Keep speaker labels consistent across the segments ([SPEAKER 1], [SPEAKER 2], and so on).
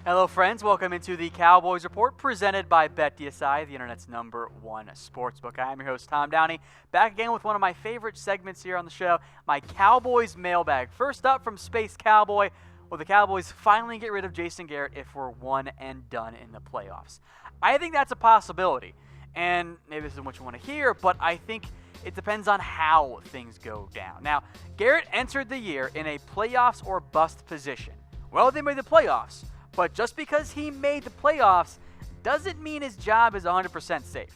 [SPEAKER 1] Hello, friends. Welcome into the Cowboys Report presented by BetDSI, the internet's #1 sportsbook. I am your host, Tom Downey, back again with one of my favorite segments here on the show, my Cowboys Mailbag. First up from Space Cowboy, will the Cowboys finally get rid of Jason Garrett if we're one and done in the playoffs? I think that's a possibility, and maybe this isn't what you want to hear, but I think it depends on how things go down. Now, Garrett entered the year in a playoffs or bust position. Well, they made the playoffs. But just because he made the playoffs doesn't mean his job is 100% safe.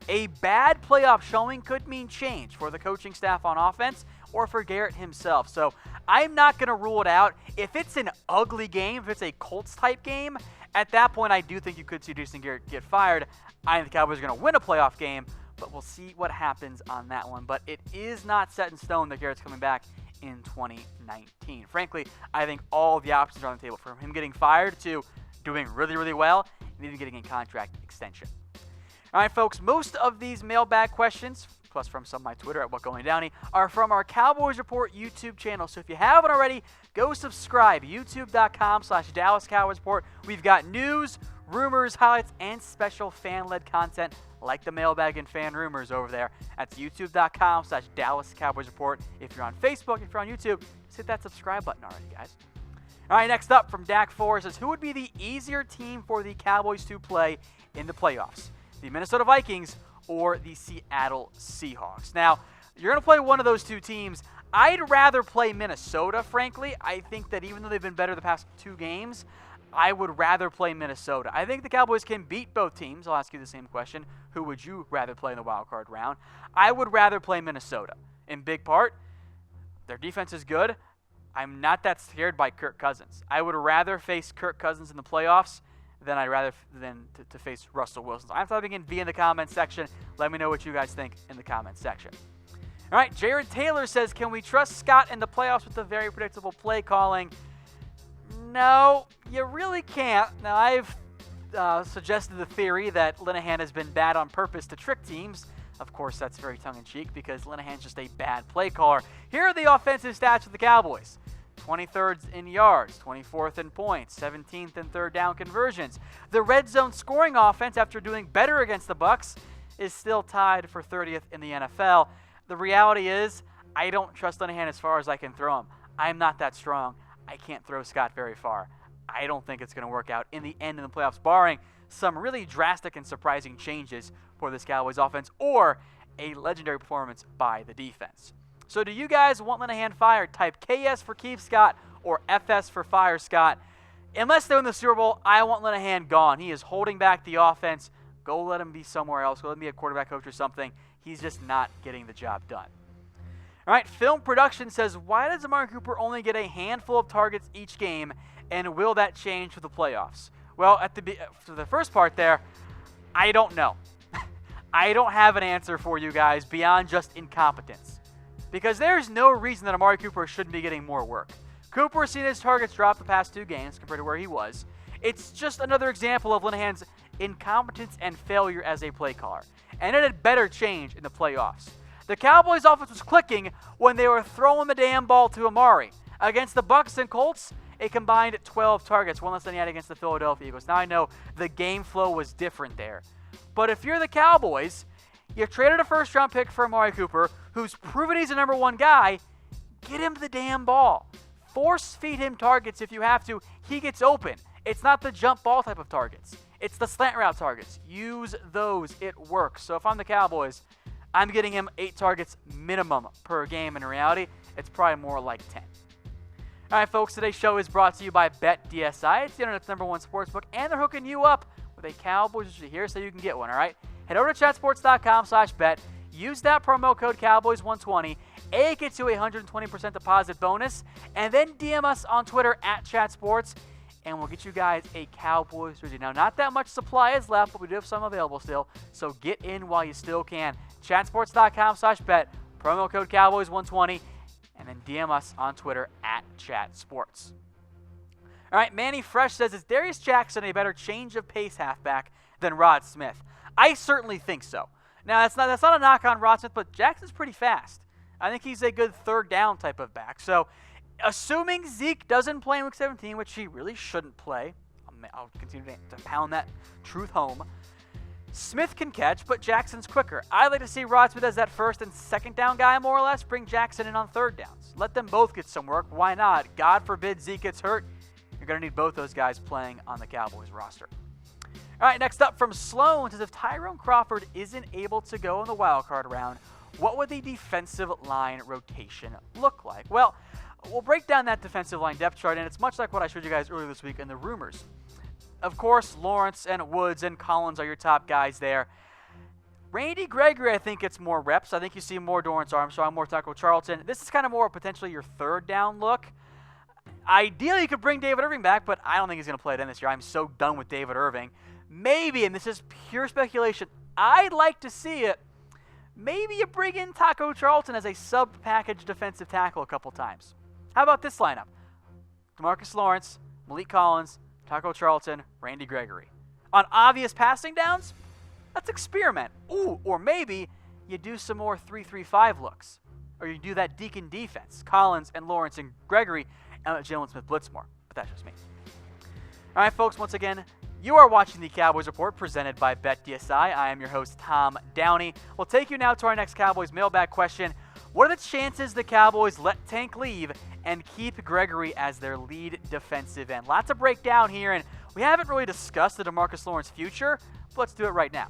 [SPEAKER 1] A bad playoff showing could mean change for the coaching staff on offense or for Garrett himself. So I'm not going to rule it out. If it's an ugly game, if it's a Colts-type game, at that point I do think you could see Jason Garrett get fired. I think the Cowboys are going to win a playoff game, but we'll see what happens on that one. But it is not set in stone that Garrett's coming back in 2019. Frankly, I think all the options are on the table, from him getting fired to doing really, really well and even getting a contract extension. All right, folks, most of these mailbag questions, plus from some of my Twitter at WhatGoingDowney, are from our Cowboys Report YouTube channel. So if you haven't already, go subscribe, youtube.com/Dallas Cowboys Report. We've got news, rumors, highlights, and special fan-led content like the mailbag and fan rumors over there. That's youtube.com/Dallas Cowboys Report. If you're on Facebook, if you're on YouTube, just hit that subscribe button already, guys. All right, next up from Dak Forrest says, who would be the easier team for the Cowboys to play in the playoffs? The Minnesota Vikings or the Seattle Seahawks? Now, you're going to play one of those two teams. I'd rather play Minnesota, frankly. I think that even though they've been better the past two games, I would rather play Minnesota. I think the Cowboys can beat both teams. I'll ask you the same question. Who would you rather play in the wild card round? I would rather play Minnesota. In big part, their defense is good. I'm not that scared by Kirk Cousins. I would rather face Kirk Cousins in the playoffs than I'd rather than to face Russell Wilson. So I'm typing in V in the comments section. Let me know what you guys think in the comments section. All right, Jared Taylor says, can we trust Scott in the playoffs with the very predictable play calling? No, you really can't. Now, I've suggested the theory that Linehan has been bad on purpose to trick teams. Of course, that's very tongue-in-cheek because Linehan's just a bad play caller. Here are the offensive stats of the Cowboys. 23rd in yards, 24th in points, 17th in third down conversions. The red zone scoring offense, after doing better against the Bucs, is still tied for 30th in the NFL. The reality is, I don't trust Linehan as far as I can throw him. I'm not that strong. I can't throw Scott very far. I don't think it's going to work out in the end in the playoffs, barring some really drastic and surprising changes for this Cowboys offense or a legendary performance by the defense. So do you guys want Linehan fired? Type KS for keep Scott or FS for fire Scott. Unless they're in the Super Bowl, I want Linehan gone. He is holding back the offense. Go let him be somewhere else. Go let him be a quarterback coach or something. He's just not getting the job done. All right, Film Production says, why does Amari Cooper only get a handful of targets each game, and will that change for the playoffs? Well, for the first part there, I don't know. I don't have an answer for you guys beyond just incompetence, because there's no reason that Amari Cooper shouldn't be getting more work. Cooper has seen his targets drop the past two games compared to where he was. It's just another example of Linehan's incompetence and failure as a play caller, and it had better change in the playoffs. The Cowboys' offense was clicking when they were throwing the damn ball to Amari. Against the Bucs and Colts, a combined 12 targets, one less than he had against the Philadelphia Eagles. Now I know the game flow was different there. But if you're the Cowboys, you traded a first-round pick for Amari Cooper, who's proven he's a #1 guy. Get him the damn ball. Force-feed him targets if you have to. He gets open. It's not the jump ball type of targets. It's the slant route targets. Use those. It works. So if I'm the Cowboys, I'm getting him 8 targets minimum per game. In reality, it's probably more like 10. All right, folks, today's show is brought to you by BetDSI. It's the internet's #1 sportsbook, and they're hooking you up with a Cowboys jersey here so you can get one, all right? Head over to chatsports.com/bet. Use that promo code Cowboys120. It gets you a 120% deposit bonus. And then DM us on Twitter @chatsports, and we'll get you guys a Cowboys jersey. Now, not that much supply is left, but we do have some available still. So get in while you still can. Chatsports.com/bet, promo code Cowboys120, and then DM us on Twitter @chatsports. All right, Manny Fresh says, is Darius Jackson a better change of pace halfback than Rod Smith? I certainly think so. Now, that's not a knock on Rod Smith, but Jackson's pretty fast. I think he's a good third down type of back. So, assuming Zeke doesn't play in Week 17, which he really shouldn't play, I'll continue to pound that truth home. Smith can catch, but Jackson's quicker. I'd like to see Rod Smith as that first and second down guy, more or less. Bring Jackson in on third downs. Let them both get some work. Why not? God forbid Zeke gets hurt. You're going to need both those guys playing on the Cowboys roster. All right, next up from Sloan says, if Tyrone Crawford isn't able to go in the wild card round, what would the defensive line rotation look like? Well, we'll break down that defensive line depth chart, and it's much like what I showed you guys earlier this week in the rumors. Of course, Lawrence and Woods and Collins are your top guys there. Randy Gregory, I think, gets more reps. I think you see more Dorrance Armstrong, more Taco Charlton. This is kind of more potentially your third down look. Ideally, you could bring David Irving back, but I don't think he's going to play it in this year. I'm so done with David Irving. Maybe, and this is pure speculation, I'd like to see it. Maybe you bring in Taco Charlton as a sub-package defensive tackle a couple times. How about this lineup? DeMarcus Lawrence, Malik Collins, Taco Charlton, Randy Gregory. On obvious passing downs, let's experiment. Ooh, or maybe you do some more 3-3-5 looks. Or you do that Deacon defense, Collins and Lawrence and Gregory, and let Jalen Smith blitz more. But that's just me. All right, folks, once again, you are watching the Cowboys Report presented by BetDSI. I am your host, Tom Downey. We'll take you now to our next Cowboys mailbag question. What are the chances the Cowboys let Tank leave and keep Gregory as their lead defensive end? Lots to break down here, and we haven't really discussed the DeMarcus Lawrence future, but let's do it right now.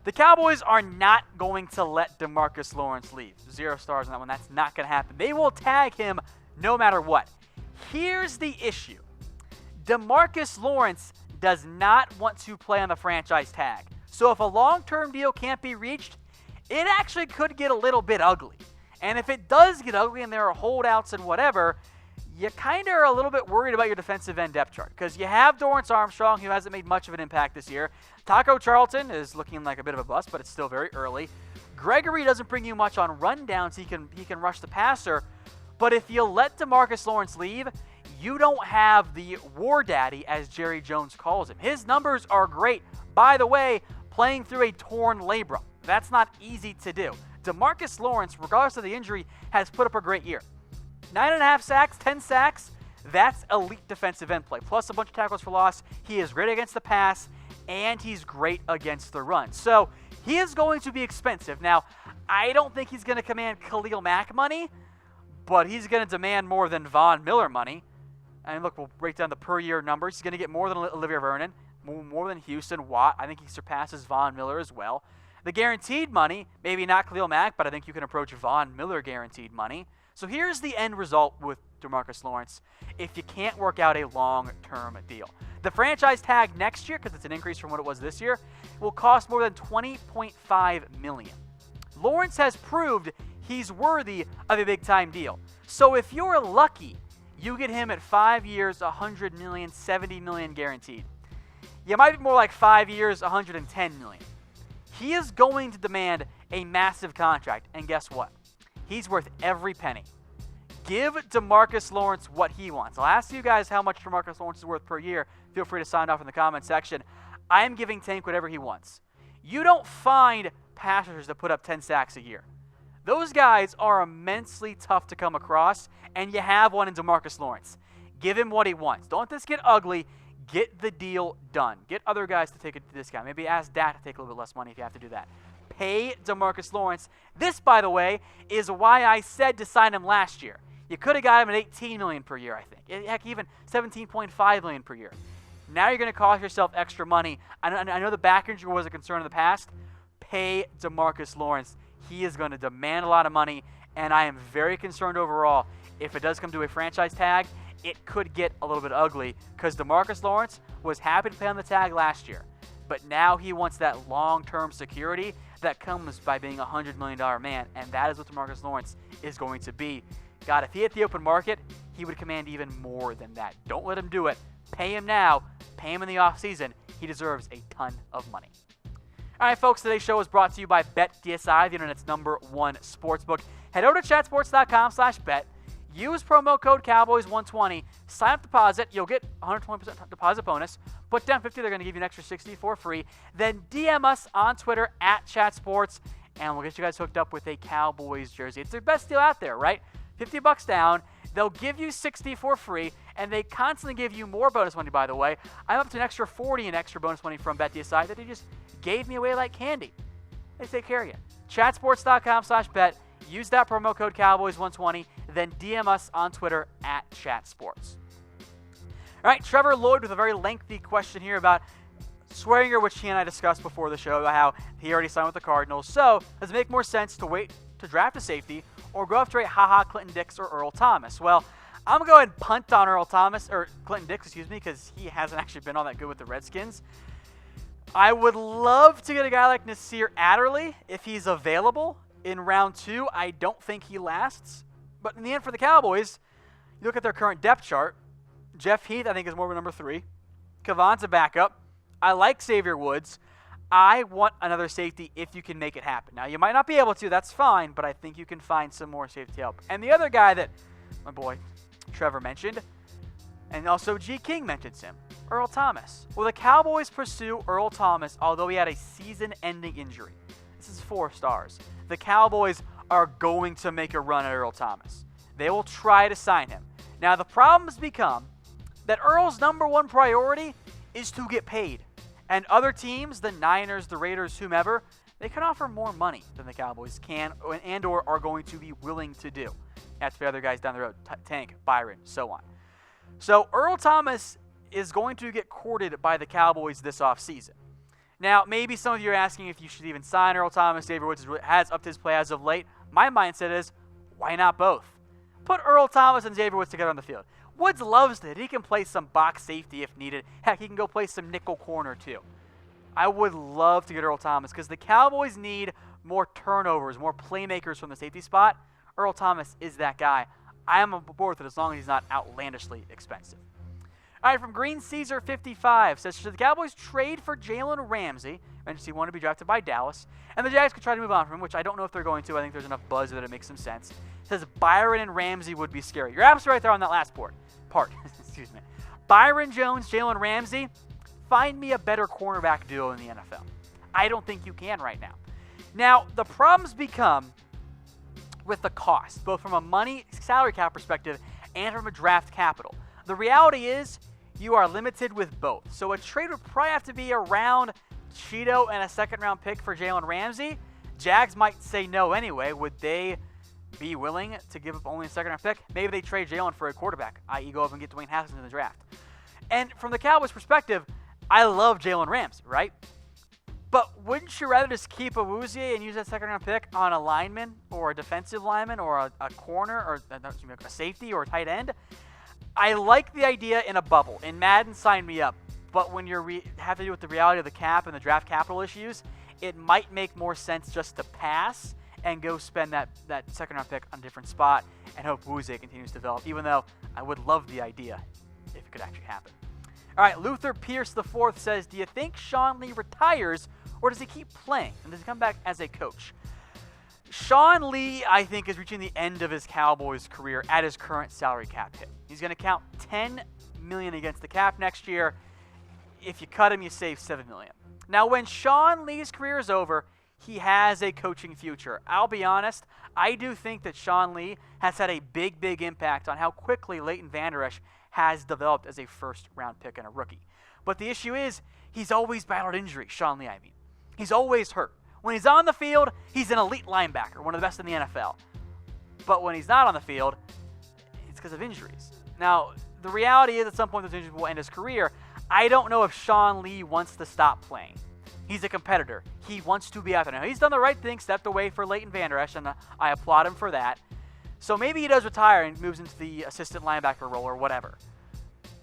[SPEAKER 1] The Cowboys are not going to let DeMarcus Lawrence leave. 0 stars on that one. That's not going to happen. They will tag him no matter what. Here's the issue. DeMarcus Lawrence does not want to play on the franchise tag. So if a long-term deal can't be reached, it actually could get a little bit ugly. And if it does get ugly and there are holdouts and whatever, you kind of are a little bit worried about your defensive end depth chart. Because you have Dorrance Armstrong, who hasn't made much of an impact this year. Taco Charlton is looking like a bit of a bust, but it's still very early. Gregory doesn't bring you much on rundowns. He can rush the passer. But if you let DeMarcus Lawrence leave, you don't have the war daddy, as Jerry Jones calls him. His numbers are great. By the way, playing through a torn labrum. That's not easy to do. DeMarcus Lawrence, regardless of the injury, has put up a great year. 9.5 sacks, 10 sacks. That's elite defensive end play. Plus a bunch of tackles for loss. He is great against the pass, and he's great against the run. So he is going to be expensive. Now, I don't think he's going to command Khalil Mack money, but he's going to demand more than Von Miller money. And look, we'll break down the per-year numbers. He's going to get more than Olivia Vernon, more than Houston, Watt. I think he surpasses Von Miller as well. The guaranteed money, maybe not Khalil Mack, but I think you can approach Von Miller guaranteed money. So here's the end result with DeMarcus Lawrence if you can't work out a long-term deal. The franchise tag next year, because it's an increase from what it was this year, will cost more than $20.5 million. Lawrence has proved he's worthy of a big-time deal. So if you're lucky, you get him at 5 years, $100 million, $70 million guaranteed. You might be more like 5 years, $110 million. He is going to demand a massive contract, and guess what? He's worth every penny. Give DeMarcus Lawrence what he wants. I'll ask you guys how much DeMarcus Lawrence is worth per year. Feel free to sign off in the comment section. I am giving Tank whatever he wants. You don't find passers that put up 10 sacks a year. Those guys are immensely tough to come across, and you have one in DeMarcus Lawrence. Give him what he wants. Don't let this get ugly. Get the deal done. Get other guys to take a discount. Maybe ask Dak to take a little bit less money if you have to do that. Pay DeMarcus Lawrence. This, by the way, is why I said to sign him last year. You could have got him at $18 million per year, I think. Heck, even $17.5 million per year. Now you're going to cost yourself extra money. I know the back injury was a concern in the past. Pay DeMarcus Lawrence. He is going to demand a lot of money, and I am very concerned overall. If it does come to a franchise tag, it could get a little bit ugly because DeMarcus Lawrence was happy to pay on the tag last year. But now he wants that long-term security that comes by being a $100 million man, and that is what DeMarcus Lawrence is going to be. God, if he hit the open market, he would command even more than that. Don't let him do it. Pay him now. Pay him in the offseason. He deserves a ton of money. All right, folks, today's show is brought to you by BetDSI, the internet's #1 sportsbook. Head over to chatsports.com/bet. Use promo code Cowboys120. Sign up deposit. You'll get 120% deposit bonus. Put down $50. They're going to give you an extra $60 for free. Then DM us on Twitter @chatsports, and we'll get you guys hooked up with a Cowboys jersey. It's the best deal out there, right? $50 down. They'll give you 60 for free, and they constantly give you more bonus money, by the way. I'm up to an extra 40 in extra bonus money from BetDSI that they just gave me away like candy. They take care of you. Chatsports.com/bet. Use that promo code Cowboys120. Then DM us on Twitter at ChatSports. All right, Trevor Lloyd with a very lengthy question here about Swearinger, which he and I discussed before the show, about how he already signed with the Cardinals. So, does it make more sense to wait to draft a safety or go after a Clinton Dix or Earl Thomas? Well, I'm going to go ahead and punt on Clinton Dix, because he hasn't actually been all that good with the Redskins. I would love to get a guy like Nasir Adderley if he's available in round 2. I don't think he lasts. But in the end, for the Cowboys, you look at their current depth chart. Jeff Heath, I think, is more of a number 3. Kavon's a backup. I like Xavier Woods. I want another safety if you can make it happen. Now, you might not be able to. That's fine. But I think you can find some more safety help. And the other guy that my boy Trevor mentioned, and also G. King mentions him, Earl Thomas. Will the Cowboys pursue Earl Thomas, although he had a season-ending injury? This is 4 stars. The Cowboys are going to make a run at Earl Thomas. They will try to sign him. Now, the problems become that Earl's number 1 priority is to get paid. And other teams, the Niners, the Raiders, whomever, they can offer more money than the Cowboys can and or are going to be willing to do. That's for other guys down the road, Tank, Byron, so on. So Earl Thomas is going to get courted by the Cowboys this offseason. Now, maybe some of you are asking if you should even sign Earl Thomas. Xavier Woods has upped his play as of late. My mindset is, why not both? Put Earl Thomas and Xavier Woods together on the field. Woods loves it. He can play some box safety if needed. Heck, he can go play some nickel corner too. I would love to get Earl Thomas because the Cowboys need more turnovers, more playmakers from the safety spot. Earl Thomas is that guy. I am aboard with it as long as he's not outlandishly expensive. All right, from Green Caesar 55 says, should the Cowboys trade for Jalen Ramsey? Mentions he wanted to be drafted by Dallas. And the Jags could try to move on from him, which I don't know if they're going to. I think there's enough buzz that it makes some sense. Says Byron and Ramsey would be scary. You're absolutely right there on that last part. Excuse me. Byron Jones, Jalen Ramsey, find me a better cornerback duo in the NFL. I don't think you can right now. Now, the problems become with the cost, both from a salary cap perspective and from a draft capital. The reality is you are limited with both. So a trade would probably have to be around Cheeto and a second-round pick for Jalen Ramsey. Jags might say no anyway. Would they be willing to give up only a second-round pick? Maybe they trade Jalen for a quarterback, i.e. go up and get Dwayne Haskins in the draft. And from the Cowboys' perspective, I love Jalen Ramsey, right? But wouldn't you rather just keep Awuzie and use that second-round pick on a lineman or a defensive lineman or a corner or a safety or a tight end? I like the idea in a bubble. In Madden, sign me up. But when you have to deal with the reality of the cap and the draft capital issues, it might make more sense just to pass and go spend that second-round pick on a different spot and hope Awuzie continues to develop, even though I would love the idea if it could actually happen. All right, Luther Pierce IV says, do you think Sean Lee retires or does he keep playing? And does he come back as a coach? Sean Lee, I think, is reaching the end of his Cowboys career at his current salary cap hit. He's going to count $10 million against the cap next year. If you cut him, you save $7 million. Now, when Sean Lee's career is over, he has a coaching future. I'll be honest, I do think that Sean Lee has had a big, big impact on how quickly Leighton Vander Esch has developed as a first-round pick and a rookie. But the issue is, he's always battled injury, Sean Lee, I mean. He's always hurt. When he's on the field, he's an elite linebacker, one of the best in the NFL. But when he's not on the field, it's because of injuries. Now, the reality is at some point those injuries will end his career. I don't know if Sean Lee wants to stop playing. He's a competitor. He wants to be out there. Now, he's done the right thing, stepped away for Leighton Vander Esch, and I applaud him for that. So maybe he does retire and moves into the assistant linebacker role or whatever.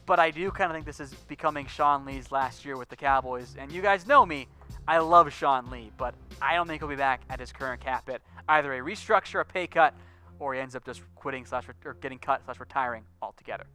[SPEAKER 1] But I do kind of think this is becoming Sean Lee's last year with the Cowboys. And you guys know me. I love Sean Lee, but I don't think he'll be back at his current cap hit. Either a restructure, a pay cut, or he ends up just quitting or getting cut / retiring altogether.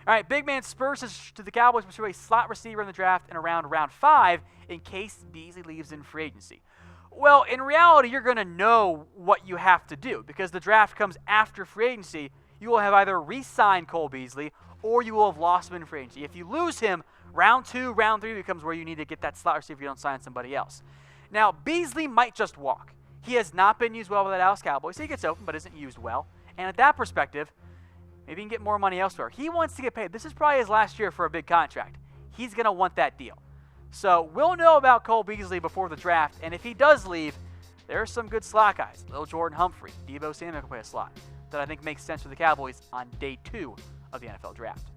[SPEAKER 1] All right, Big Man Spurs says, to the Cowboys pursue a slot receiver in the draft in around round 5 in case Beasley leaves in free agency. Well, in reality, you're going to know what you have to do because the draft comes after free agency. You will have either re-signed Cole Beasley or you will have lost him in free agency. If you lose him, round 2, round 3 becomes where you need to get that slot receiver if you don't sign somebody else. Now, Beasley might just walk. He has not been used well by the Dallas Cowboys. He gets open but isn't used well. And at that perspective, Maybe he can get more money elsewhere. He wants to get paid. This is probably his last year for a big contract. He's going to want that deal. So we'll know about Cole Beasley before the draft, and if he does leave, there are some good slot guys. Little Jordan Humphrey, Deebo Samuel can play a slot that I think makes sense for the Cowboys on day 2 of the NFL draft.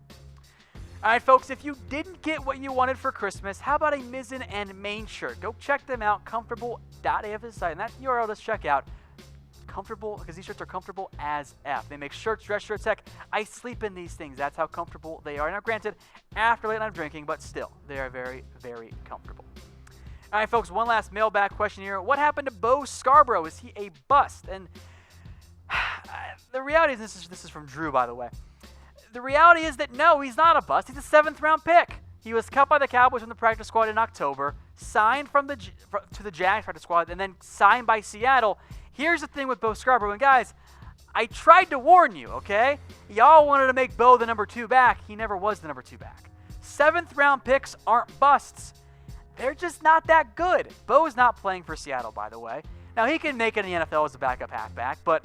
[SPEAKER 1] All right, folks, if you didn't get what you wanted for Christmas, how about a Mizzen and Main shirt? Go check them out, comfortable.af is the site, and that URL to check out. Comfortable, because these shirts are comfortable as F. They make shirts, dress shirts. Heck, I sleep in these things. That's how comfortable they are. Now, granted, after late night drinking, but still, they are very, very comfortable. All right, folks, one last mailbag question here. What happened to Bo Scarborough? Is he a bust? And the reality is, this is from Drew, by the way. The reality is that no, he's not a bust. He's a 7th-round pick. He was cut by the Cowboys from the practice squad in October, signed to the Jags practice squad, and then signed by Seattle. Here's the thing with Bo Scarborough, and guys, I tried to warn you, okay? Y'all wanted to make Bo the number 2 back. He never was the number 2 back. 7th-round picks aren't busts. They're just not that good. Bo's not playing for Seattle, by the way. Now, he can make it in the NFL as a backup halfback, but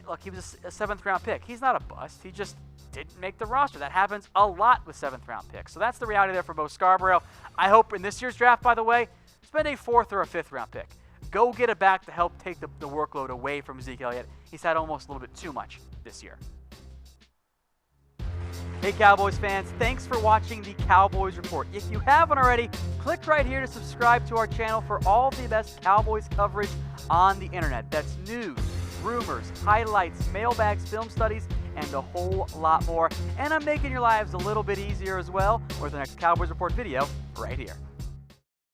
[SPEAKER 1] look, he was a 7th-round pick. He's not a bust. He just didn't make the roster. That happens a lot with 7th-round picks. So that's the reality there for Bo Scarborough. I hope in this year's draft, by the way, spend a 4th or a 5th-round pick. Go get it back to help take the workload away from Zeke Elliott. He's had almost a little bit too much this year. Hey, Cowboys fans, thanks for watching the Cowboys Report. If you haven't already, click right here to subscribe to our channel for all the best Cowboys coverage on the internet. That's news, rumors, highlights, mailbags, film studies, and a whole lot more. And I'm making your lives a little bit easier as well with the next Cowboys Report video right here.